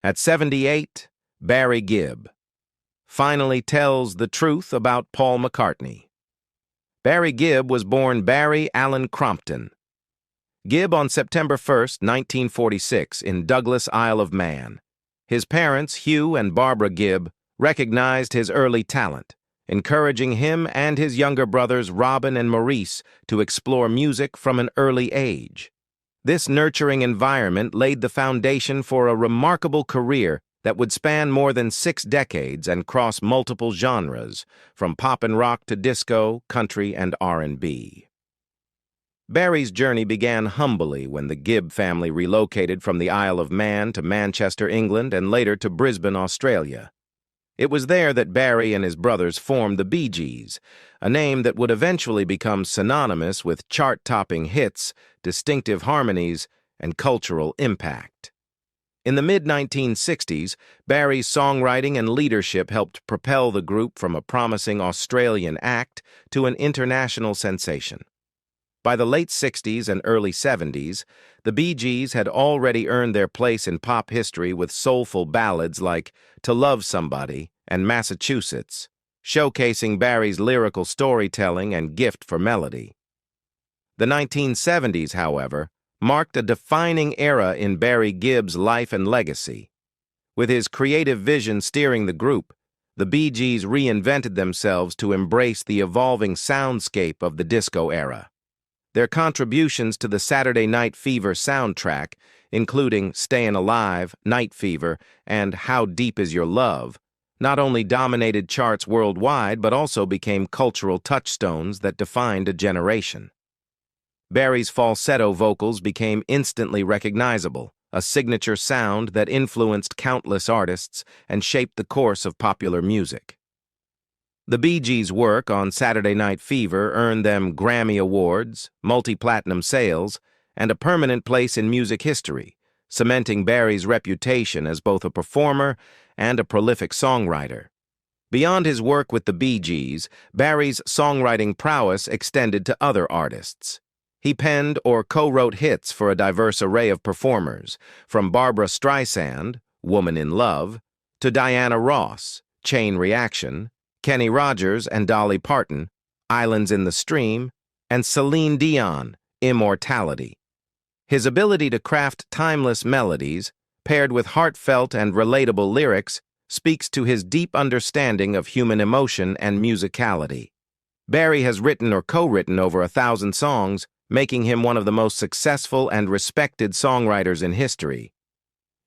At 78, Barry Gibb finally tells the truth about Paul McCartney. Barry Gibb was born Barry Allen Crompton. Gibb on September 1, 1946, in Douglas, Isle of Man. His parents, Hugh and Barbara Gibb, recognized his early talent, encouraging him and his younger brothers Robin and Maurice to explore music from an early age. This nurturing environment laid the foundation for a remarkable career that would span more than 6 decades and cross multiple genres, from pop and rock to disco, country, and R&B. Barry's journey began humbly when the Gibb family relocated from the Isle of Man to Manchester, England, and later to Brisbane, Australia. It was there that Barry and his brothers formed the Bee Gees, a name that would eventually become synonymous with chart-topping hits, distinctive harmonies, and cultural impact. In the mid-1960s, Barry's songwriting and leadership helped propel the group from a promising Australian act to an international sensation. By the late 60s and early 70s, the Bee Gees had already earned their place in pop history with soulful ballads like To Love Somebody and Massachusetts, showcasing Barry's lyrical storytelling and gift for melody. The 1970s, however, marked a defining era in Barry Gibb's life and legacy. With his creative vision steering the group, the Bee Gees reinvented themselves to embrace the evolving soundscape of the disco era. Their contributions to the Saturday Night Fever soundtrack, including Stayin' Alive, Night Fever, and How Deep Is Your Love, not only dominated charts worldwide but also became cultural touchstones that defined a generation. Barry's falsetto vocals became instantly recognizable, a signature sound that influenced countless artists and shaped the course of popular music. The Bee Gees' work on Saturday Night Fever earned them Grammy Awards, multi-platinum sales, and a permanent place in music history, cementing Barry's reputation as both a performer and a prolific songwriter. Beyond his work with the Bee Gees, Barry's songwriting prowess extended to other artists. He penned or co-wrote hits for a diverse array of performers, from Barbra Streisand, Woman in Love, to Diana Ross, Chain Reaction, Kenny Rogers and Dolly Parton, Islands in the Stream, and Celine Dion, Immortality. His ability to craft timeless melodies, paired with heartfelt and relatable lyrics, speaks to his deep understanding of human emotion and musicality. Barry has written or co-written over 1,000 songs, making him one of the most successful and respected songwriters in history.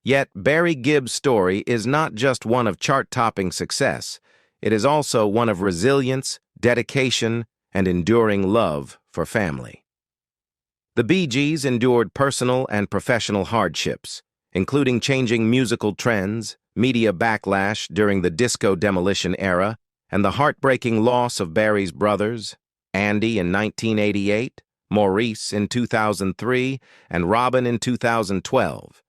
Yet, Barry Gibb's story is not just one of chart-topping success. It is also one of resilience, dedication, and enduring love for family. The Bee Gees endured personal and professional hardships, including changing musical trends, media backlash during the disco demolition era, and the heartbreaking loss of Barry's brothers, Andy in 1988, Maurice in 2003, and Robin in 2012.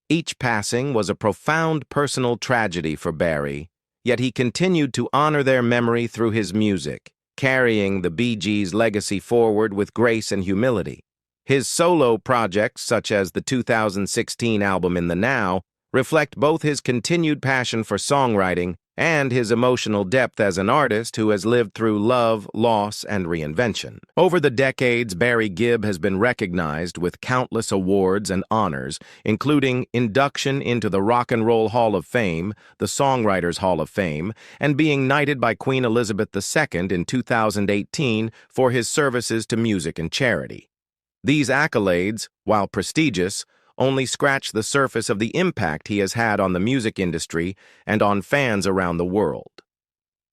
Each passing was a profound personal tragedy for Barry, yet he continued to honor their memory through his music, carrying the Bee Gees' legacy forward with grace and humility. His solo projects, such as the 2016 album In the Now, reflect both his continued passion for songwriting and his emotional depth as an artist who has lived through love, loss, and reinvention. Over the decades, Barry Gibb has been recognized with countless awards and honors, including induction into the Rock and Roll Hall of Fame, the Songwriters Hall of Fame, and being knighted by Queen Elizabeth II in 2018 for his services to music and charity. These accolades, while prestigious, only scratch the surface of the impact he has had on the music industry and on fans around the world.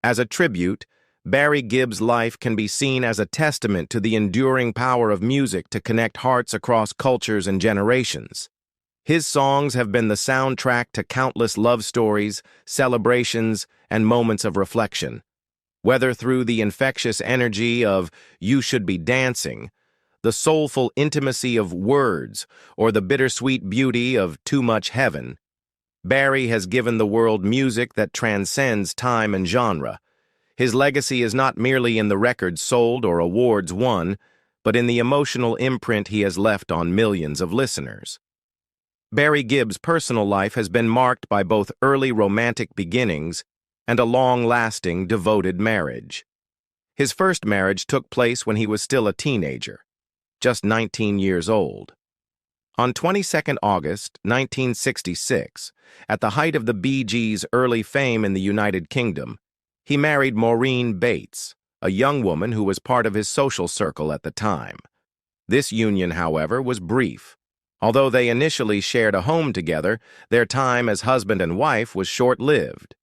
As a tribute, Barry Gibb's life can be seen as a testament to the enduring power of music to connect hearts across cultures and generations. His songs have been the soundtrack to countless love stories, celebrations, and moments of reflection. Whether through the infectious energy of You Should Be Dancing, the soulful intimacy of Words, or the bittersweet beauty of Too Much Heaven, Barry has given the world music that transcends time and genre. His legacy is not merely in the records sold or awards won, but in the emotional imprint he has left on millions of listeners. Barry Gibb's personal life has been marked by both early romantic beginnings and a long-lasting, devoted marriage. His first marriage took place when he was still a teenager, just 19 years old. On 22nd August 1966, at the height of the Bee Gees' early fame in the United Kingdom, he married Maureen Bates, a young woman who was part of his social circle at the time. This union, however, was brief. Although they initially shared a home together, their time as husband and wife was short-lived.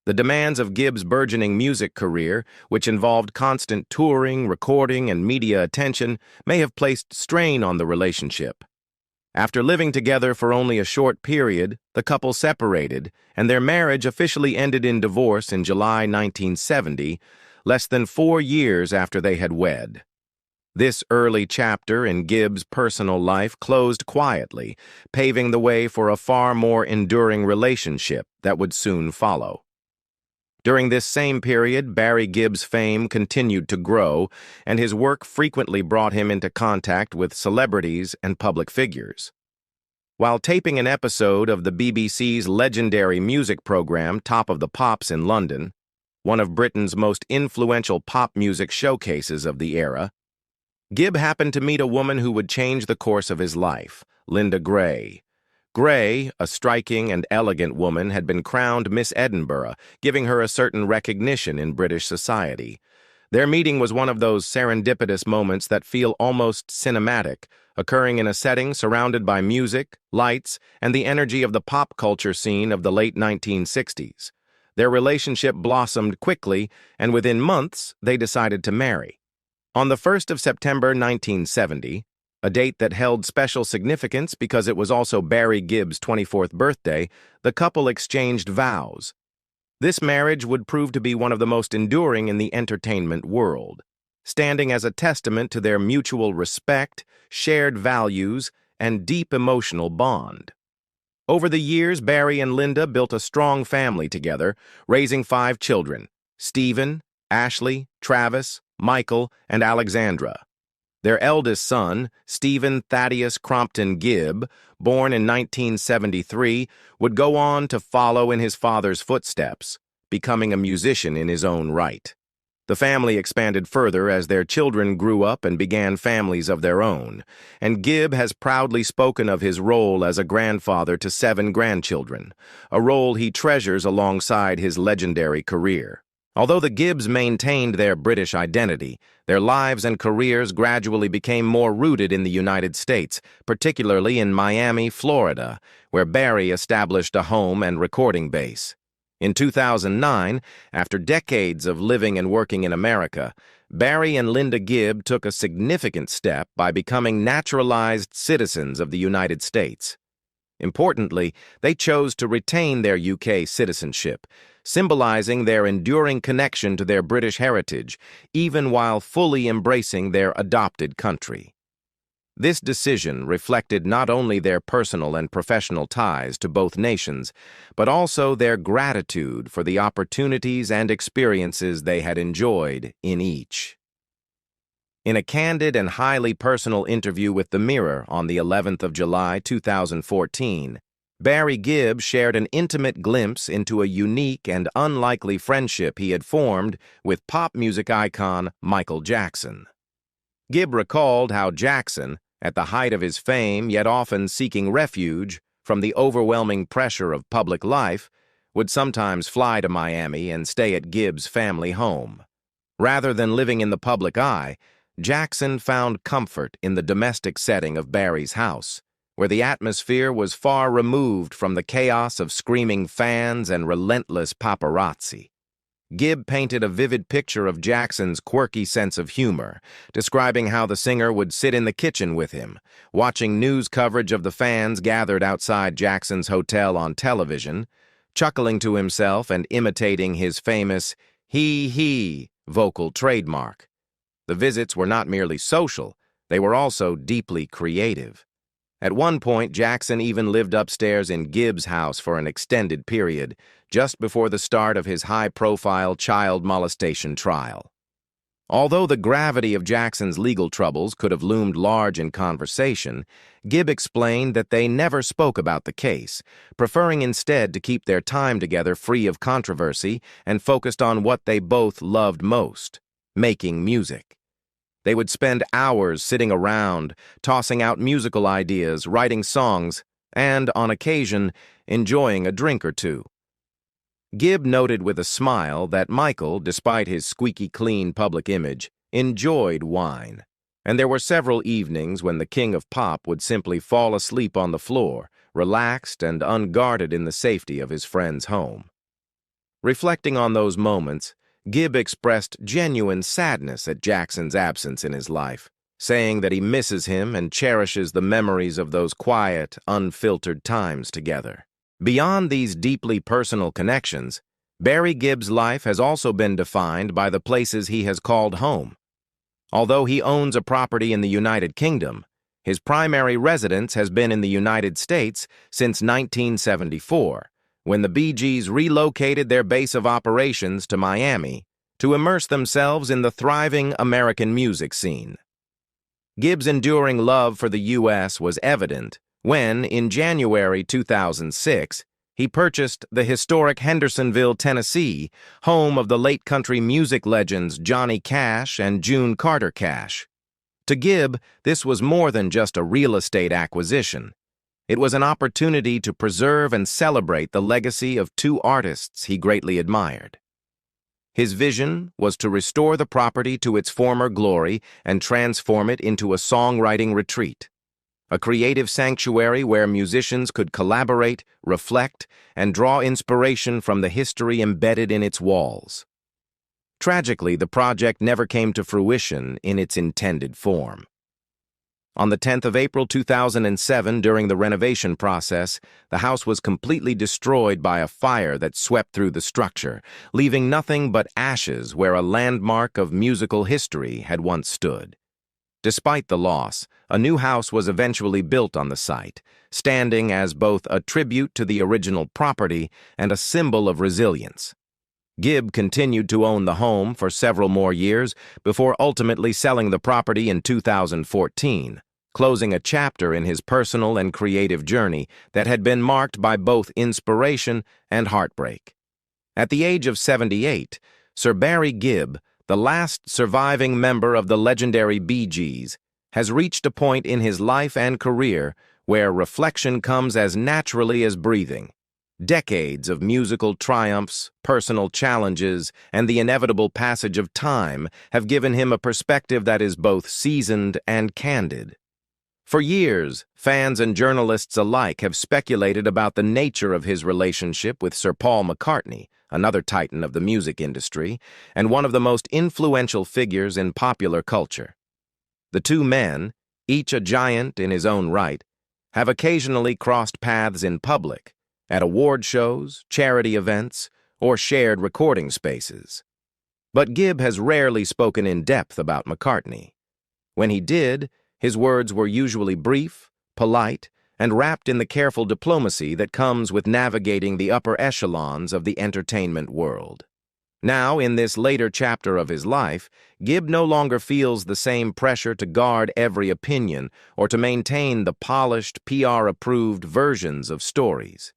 The demands of Gibb's burgeoning music career, which involved constant touring, recording, and media attention, may have placed strain on the relationship. After living together for only a short period, the couple separated, and their marriage officially ended in divorce in July 1970, less than 4 years after they had wed. This early chapter in Gibb's personal life closed quietly, paving the way for a far more enduring relationship that would soon follow. During this same period, Barry Gibb's fame continued to grow, and his work frequently brought him into contact with celebrities and public figures. While taping an episode of the BBC's legendary music program Top of the Pops in London, one of Britain's most influential pop music showcases of the era, Gibb happened to meet a woman who would change the course of his life, Linda Gray. Gray, a striking and elegant woman, had been crowned Miss Edinburgh, giving her a certain recognition in British society. Their meeting was one of those serendipitous moments that feel almost cinematic, occurring in a setting surrounded by music, lights, and the energy of the pop culture scene of the late 1960s. Their relationship blossomed quickly, and within months, they decided to marry. On the 1st of September 1970, a date that held special significance because it was also Barry Gibb's 24th birthday, the couple exchanged vows. This marriage would prove to be one of the most enduring in the entertainment world, standing as a testament to their mutual respect, shared values, and deep emotional bond. Over the years, Barry and Linda built a strong family together, raising 5 children: Stephen, Ashley, Travis, Michael, and Alexandra. Their eldest son, Stephen Thaddeus Crompton Gibb, born in 1973, would go on to follow in his father's footsteps, becoming a musician in his own right. The family expanded further as their children grew up and began families of their own, and Gibb has proudly spoken of his role as a grandfather to 7 grandchildren, a role he treasures alongside his legendary career. Although the Gibbs maintained their British identity, their lives and careers gradually became more rooted in the United States, particularly in Miami, Florida, where Barry established a home and recording base. In 2009, after decades of living and working in America, Barry and Linda Gibb took a significant step by becoming naturalized citizens of the United States. Importantly, they chose to retain their UK citizenship, symbolizing their enduring connection to their British heritage, even while fully embracing their adopted country. This decision reflected not only their personal and professional ties to both nations, but also their gratitude for the opportunities and experiences they had enjoyed in each. In a candid and highly personal interview with The Mirror on the 11th of July 2014, Barry Gibb shared an intimate glimpse into a unique and unlikely friendship he had formed with pop music icon Michael Jackson. Gibb recalled how Jackson, at the height of his fame yet often seeking refuge from the overwhelming pressure of public life, would sometimes fly to Miami and stay at Gibb's family home. Rather than living in the public eye, Jackson found comfort in the domestic setting of Barry's house, where the atmosphere was far removed from the chaos of screaming fans and relentless paparazzi. Gibb painted a vivid picture of Jackson's quirky sense of humor, describing how the singer would sit in the kitchen with him, watching news coverage of the fans gathered outside Jackson's hotel on television, chuckling to himself and imitating his famous "hee-hee" vocal trademark. The visits were not merely social, they were also deeply creative. At one point, Jackson even lived upstairs in Gibb's house for an extended period, just before the start of his high-profile child molestation trial. Although the gravity of Jackson's legal troubles could have loomed large in conversation, Gibb explained that they never spoke about the case, preferring instead to keep their time together free of controversy and focused on what they both loved most: making music. They would spend hours sitting around, tossing out musical ideas, writing songs, and, on occasion, enjoying a drink or two. Gibb noted with a smile that Michael, despite his squeaky clean public image, enjoyed wine, and there were several evenings when the king of pop would simply fall asleep on the floor, relaxed and unguarded in the safety of his friend's home. Reflecting on those moments, Gibb expressed genuine sadness at Jackson's absence in his life, saying that he misses him and cherishes the memories of those quiet, unfiltered times together. Beyond these deeply personal connections, Barry Gibb's life has also been defined by the places he has called home. Although he owns a property in the United Kingdom, his primary residence has been in the United States since 1974, when the Bee Gees relocated their base of operations to Miami to immerse themselves in the thriving American music scene. Gibb's enduring love for the U.S. was evident when, in January 2006, he purchased the historic Hendersonville, Tennessee, home of the late country music legends Johnny Cash and June Carter Cash. To Gibb, this was more than just a real estate acquisition. It was an opportunity to preserve and celebrate the legacy of two artists he greatly admired. His vision was to restore the property to its former glory and transform it into a songwriting retreat, a creative sanctuary where musicians could collaborate, reflect, and draw inspiration from the history embedded in its walls. Tragically, the project never came to fruition in its intended form. On the 10th of April 2007, during the renovation process, the house was completely destroyed by a fire that swept through the structure, leaving nothing but ashes where a landmark of musical history had once stood. Despite the loss, a new house was eventually built on the site, standing as both a tribute to the original property and a symbol of resilience. Gibb continued to own the home for several more years before ultimately selling the property in 2014, closing a chapter in his personal and creative journey that had been marked by both inspiration and heartbreak. At the age of 78, Sir Barry Gibb, the last surviving member of the legendary Bee Gees, has reached a point in his life and career where reflection comes as naturally as breathing. Decades of musical triumphs, personal challenges, and the inevitable passage of time have given him a perspective that is both seasoned and candid. For years, fans and journalists alike have speculated about the nature of his relationship with Sir Paul McCartney, another titan of the music industry, and one of the most influential figures in popular culture. The two men, each a giant in his own right, have occasionally crossed paths in public, at award shows, charity events, or shared recording spaces. But Gibb has rarely spoken in depth about McCartney. When he did, his words were usually brief, polite, and wrapped in the careful diplomacy that comes with navigating the upper echelons of the entertainment world. Now, in this later chapter of his life, Gibb no longer feels the same pressure to guard every opinion or to maintain the polished, PR-approved versions of stories.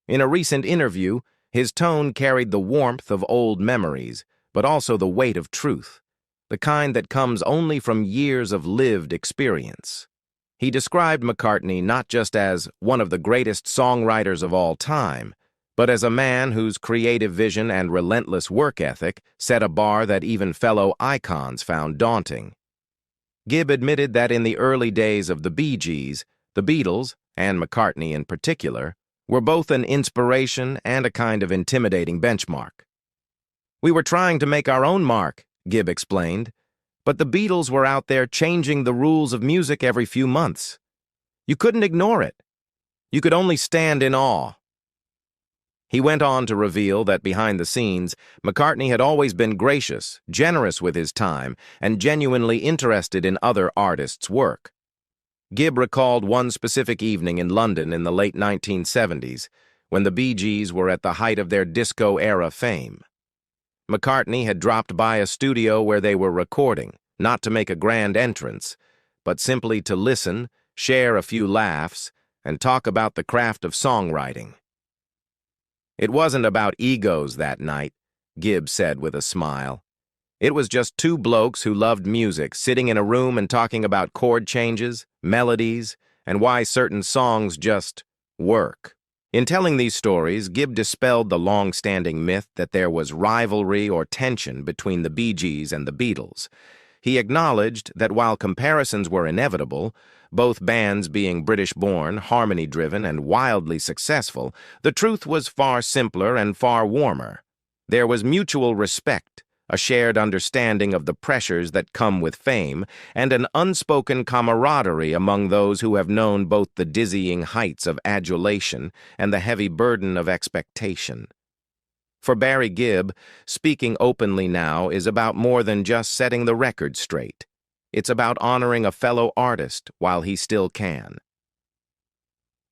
In a recent interview, his tone carried the warmth of old memories, but also the weight of truth, the kind that comes only from years of lived experience. He described McCartney not just as one of the greatest songwriters of all time, but as a man whose creative vision and relentless work ethic set a bar that even fellow icons found daunting. Gibb admitted that in the early days of the Bee Gees, the Beatles, and McCartney in particular, were both an inspiration and a kind of intimidating benchmark. "We were trying to make our own mark," Gibb explained, "but the Beatles were out there changing the rules of music every few months. You couldn't ignore it. You could only stand in awe." He went on to reveal that behind the scenes, McCartney had always been gracious, generous with his time, and genuinely interested in other artists' work. Gibb recalled one specific evening in London in the late 1970s, when the Bee Gees were at the height of their disco-era fame. McCartney had dropped by a studio where they were recording, not to make a grand entrance, but simply to listen, share a few laughs, and talk about the craft of songwriting. It wasn't about egos that night, Gibb said with a smile. It was just two blokes who loved music sitting in a room and talking about chord changes, melodies, and why certain songs just work. In telling these stories, Gibb dispelled the long-standing myth that there was rivalry or tension between the Bee Gees and the Beatles. He acknowledged that while comparisons were inevitable, both bands being British-born, harmony-driven, and wildly successful, the truth was far simpler and far warmer. There was mutual respect, a shared understanding of the pressures that come with fame, and an unspoken camaraderie among those who have known both the dizzying heights of adulation and the heavy burden of expectation. For Barry Gibb, speaking openly now is about more than just setting the record straight. It's about honoring a fellow artist while he still can.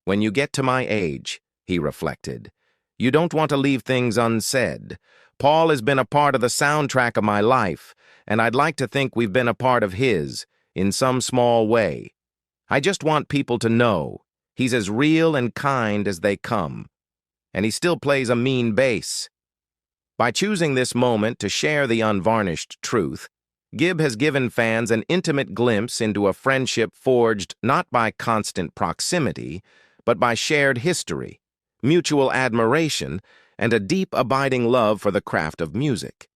When you get to my age, he reflected, you don't want to leave things unsaid. Paul has been a part of the soundtrack of my life, and I'd like to think we've been a part of his, in some small way. I just want people to know he's as real and kind as they come, and he still plays a mean bass. By choosing this moment to share the unvarnished truth, Gibb has given fans an intimate glimpse into a friendship forged not by constant proximity, but by shared history, mutual admiration, and a deep, abiding love for the craft of music.